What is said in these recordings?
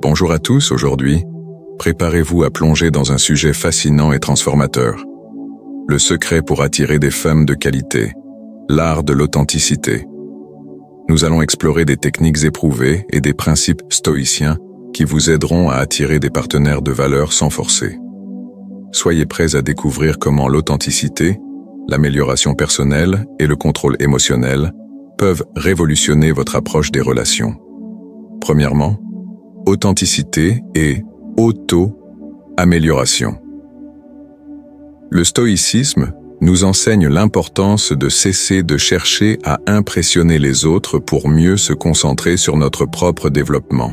Bonjour à tous, aujourd'hui, préparez-vous à plonger dans un sujet fascinant et transformateur. Le secret pour attirer des femmes de qualité, l'art de l'authenticité. Nous allons explorer des techniques éprouvées et des principes stoïciens qui vous aideront à attirer des partenaires de valeur sans forcer. Soyez prêts à découvrir comment l'authenticité, l'amélioration personnelle et le contrôle émotionnel peuvent révolutionner votre approche des relations. Premièrement, authenticité et auto-amélioration. Le stoïcisme nous enseigne l'importance de cesser de chercher à impressionner les autres pour mieux se concentrer sur notre propre développement.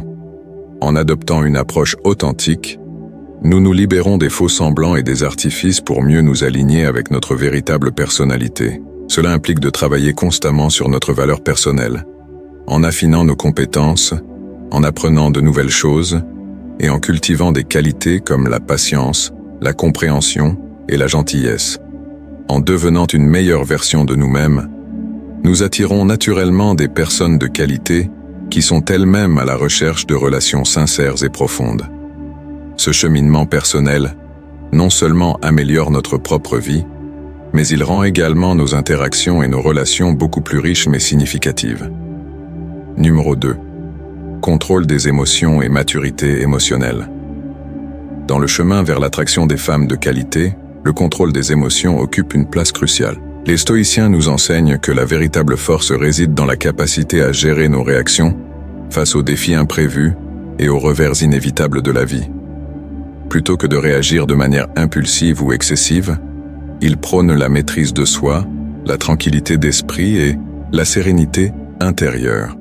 En adoptant une approche authentique, nous nous libérons des faux-semblants et des artifices pour mieux nous aligner avec notre véritable personnalité. Cela implique de travailler constamment sur notre valeur personnelle, en affinant nos compétences, en apprenant de nouvelles choses et en cultivant des qualités comme la patience, la compréhension et la gentillesse. En devenant une meilleure version de nous-mêmes, nous attirons naturellement des personnes de qualité qui sont elles-mêmes à la recherche de relations sincères et profondes. Ce cheminement personnel non seulement améliore notre propre vie, mais il rend également nos interactions et nos relations beaucoup plus riches mais significatives. Numéro 2. Contrôle des émotions et maturité émotionnelle. Dans le chemin vers l'attraction des femmes de qualité, le contrôle des émotions occupe une place cruciale. Les stoïciens nous enseignent que la véritable force réside dans la capacité à gérer nos réactions face aux défis imprévus et aux revers inévitables de la vie. Plutôt que de réagir de manière impulsive ou excessive, ils prônent la maîtrise de soi, la tranquillité d'esprit et la sérénité intérieure.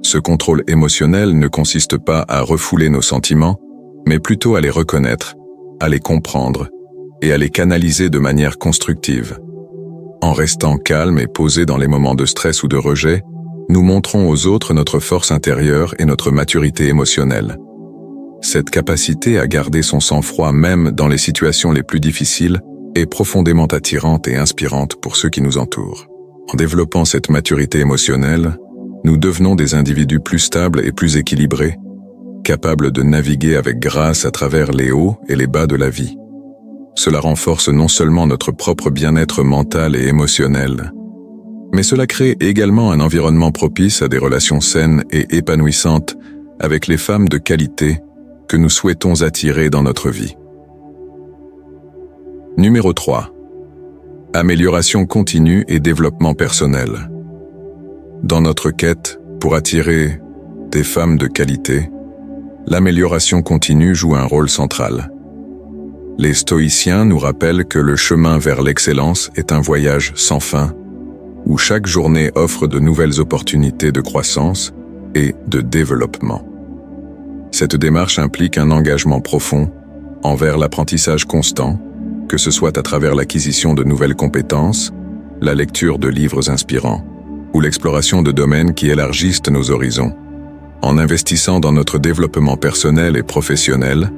Ce contrôle émotionnel ne consiste pas à refouler nos sentiments, mais plutôt à les reconnaître, à les comprendre et à les canaliser de manière constructive. En restant calme et posé dans les moments de stress ou de rejet, nous montrons aux autres notre force intérieure et notre maturité émotionnelle. Cette capacité à garder son sang-froid même dans les situations les plus difficiles est profondément attirante et inspirante pour ceux qui nous entourent. En développant cette maturité émotionnelle, nous devenons des individus plus stables et plus équilibrés, capables de naviguer avec grâce à travers les hauts et les bas de la vie. Cela renforce non seulement notre propre bien-être mental et émotionnel, mais cela crée également un environnement propice à des relations saines et épanouissantes avec les femmes de qualité que nous souhaitons attirer dans notre vie. Numéro 3. Amélioration continue et développement personnel. Dans notre quête pour attirer des femmes de qualité, l'amélioration continue joue un rôle central. Les stoïciens nous rappellent que le chemin vers l'excellence est un voyage sans fin, où chaque journée offre de nouvelles opportunités de croissance et de développement. Cette démarche implique un engagement profond envers l'apprentissage constant, que ce soit à travers l'acquisition de nouvelles compétences, la lecture de livres inspirants, ou l'exploration de domaines qui élargissent nos horizons. En investissant dans notre développement personnel et professionnel,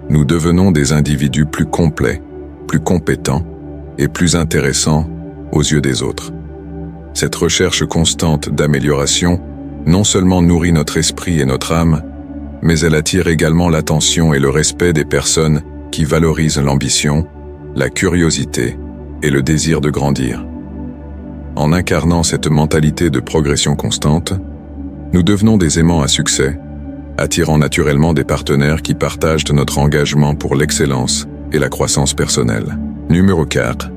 nous devenons des individus plus complets, plus compétents et plus intéressants aux yeux des autres. Cette recherche constante d'amélioration non seulement nourrit notre esprit et notre âme, mais elle attire également l'attention et le respect des personnes qui valorisent l'ambition, la curiosité et le désir de grandir. En incarnant cette mentalité de progression constante, nous devenons des aimants à succès, attirant naturellement des partenaires qui partagent notre engagement pour l'excellence et la croissance personnelle. Numéro 4.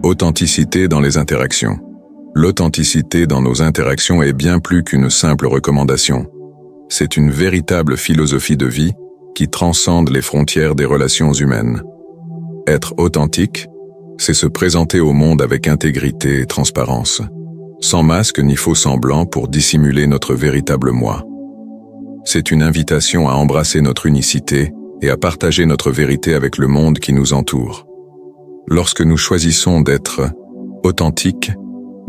Authenticité dans les interactions. L'authenticité dans nos interactions est bien plus qu'une simple recommandation. C'est une véritable philosophie de vie qui transcende les frontières des relations humaines. Être authentique, c'est se présenter au monde avec intégrité et transparence, sans masque ni faux semblant pour dissimuler notre véritable moi. C'est une invitation à embrasser notre unicité et à partager notre vérité avec le monde qui nous entoure. Lorsque nous choisissons d'être authentiques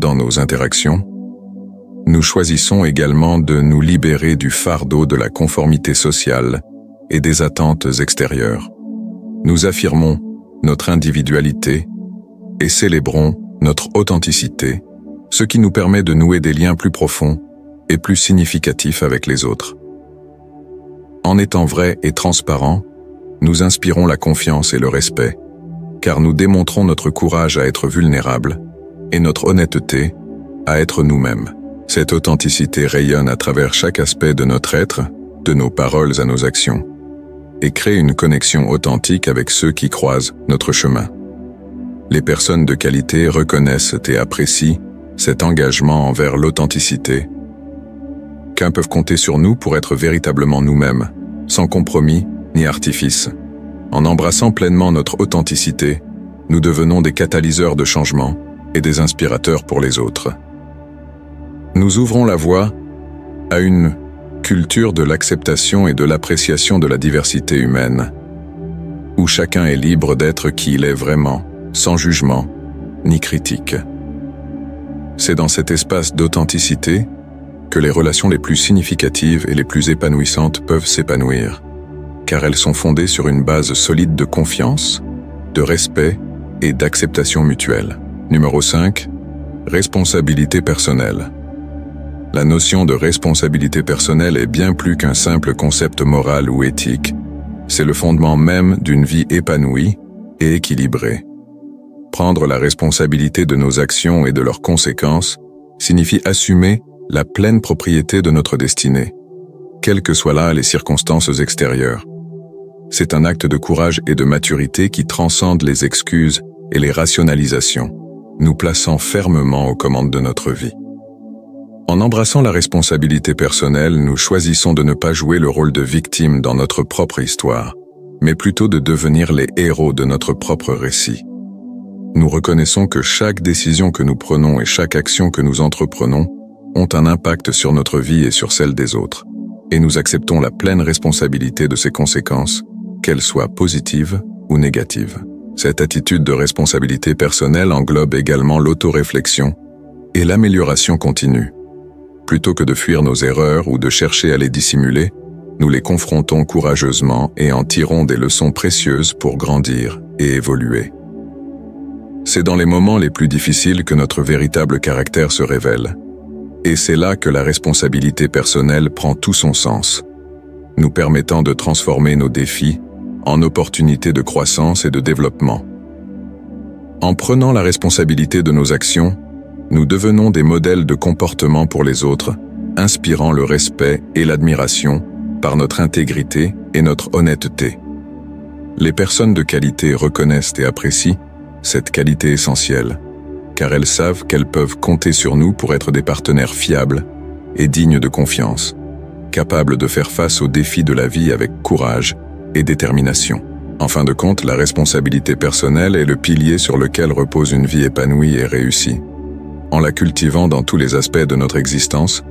dans nos interactions, nous choisissons également de nous libérer du fardeau de la conformité sociale et des attentes extérieures. Nous affirmons notre individualité et célébrons notre authenticité, ce qui nous permet de nouer des liens plus profonds et plus significatifs avec les autres. En étant vrais et transparents, nous inspirons la confiance et le respect, car nous démontrons notre courage à être vulnérables et notre honnêteté à être nous-mêmes. Cette authenticité rayonne à travers chaque aspect de notre être, de nos paroles à nos actions, et crée une connexion authentique avec ceux qui croisent notre chemin. Les personnes de qualité reconnaissent et apprécient cet engagement envers l'authenticité, qu'un peuvent compter sur nous pour être véritablement nous-mêmes, sans compromis ni artifice. En embrassant pleinement notre authenticité, nous devenons des catalyseurs de changement et des inspirateurs pour les autres. Nous ouvrons la voie à une culture de l'acceptation et de l'appréciation de la diversité humaine, où chacun est libre d'être qui il est vraiment, sans jugement ni critique. C'est dans cet espace d'authenticité que les relations les plus significatives et les plus épanouissantes peuvent s'épanouir, car elles sont fondées sur une base solide de confiance, de respect et d'acceptation mutuelle. Numéro 5. Responsabilité personnelle. La notion de responsabilité personnelle est bien plus qu'un simple concept moral ou éthique. C'est le fondement même d'une vie épanouie et équilibrée. Prendre la responsabilité de nos actions et de leurs conséquences signifie assumer la pleine propriété de notre destinée, quelles que soient là les circonstances extérieures. C'est un acte de courage et de maturité qui transcende les excuses et les rationalisations, nous plaçant fermement aux commandes de notre vie. En embrassant la responsabilité personnelle, nous choisissons de ne pas jouer le rôle de victime dans notre propre histoire, mais plutôt de devenir les héros de notre propre récit. Nous reconnaissons que chaque décision que nous prenons et chaque action que nous entreprenons ont un impact sur notre vie et sur celle des autres, et nous acceptons la pleine responsabilité de ces conséquences, qu'elles soient positives ou négatives. Cette attitude de responsabilité personnelle englobe également l'autoréflexion et l'amélioration continue. Plutôt que de fuir nos erreurs ou de chercher à les dissimuler, nous les confrontons courageusement et en tirons des leçons précieuses pour grandir et évoluer. C'est dans les moments les plus difficiles que notre véritable caractère se révèle. Et c'est là que la responsabilité personnelle prend tout son sens, nous permettant de transformer nos défis en opportunités de croissance et de développement. En prenant la responsabilité de nos actions, nous devenons des modèles de comportement pour les autres, inspirant le respect et l'admiration par notre intégrité et notre honnêteté. Les personnes de qualité reconnaissent et apprécient cette qualité essentielle, car elles savent qu'elles peuvent compter sur nous pour être des partenaires fiables et dignes de confiance, capables de faire face aux défis de la vie avec courage et détermination. En fin de compte, la responsabilité personnelle est le pilier sur lequel repose une vie épanouie et réussie. En la cultivant dans tous les aspects de notre existence,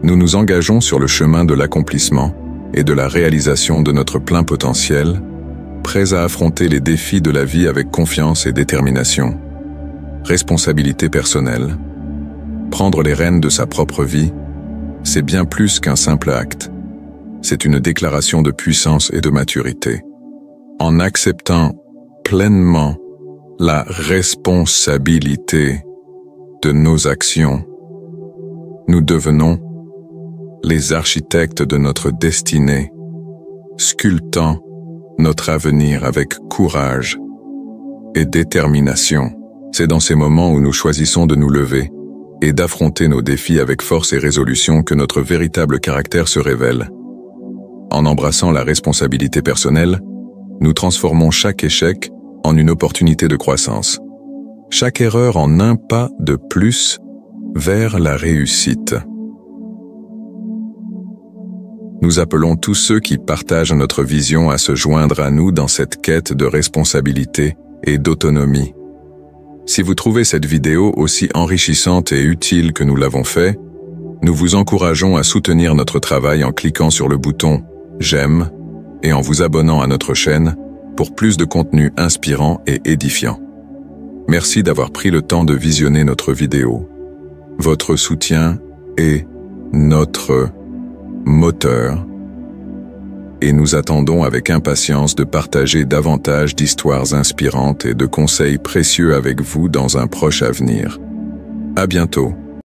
nous nous engageons sur le chemin de l'accomplissement et de la réalisation de notre plein potentiel, prêts à affronter les défis de la vie avec confiance et détermination. Responsabilité personnelle. Prendre les rênes de sa propre vie, c'est bien plus qu'un simple acte. C'est une déclaration de puissance et de maturité. En acceptant pleinement la responsabilité de nos actions, nous devenons les architectes de notre destinée, sculptant notre avenir avec courage et détermination. C'est dans ces moments où nous choisissons de nous lever et d'affronter nos défis avec force et résolution que notre véritable caractère se révèle. En embrassant la responsabilité personnelle, nous transformons chaque échec en une opportunité de croissance, chaque erreur en un pas de plus vers la réussite. Nous appelons tous ceux qui partagent notre vision à se joindre à nous dans cette quête de responsabilité et d'autonomie. Si vous trouvez cette vidéo aussi enrichissante et utile que nous l'avons fait, nous vous encourageons à soutenir notre travail en cliquant sur le bouton « J'aime » et en vous abonnant à notre chaîne pour plus de contenu inspirant et édifiant. Merci d'avoir pris le temps de visionner notre vidéo. Votre soutien est notre moteur et nous attendons avec impatience de partager davantage d'histoires inspirantes et de conseils précieux avec vous dans un proche avenir. À bientôt.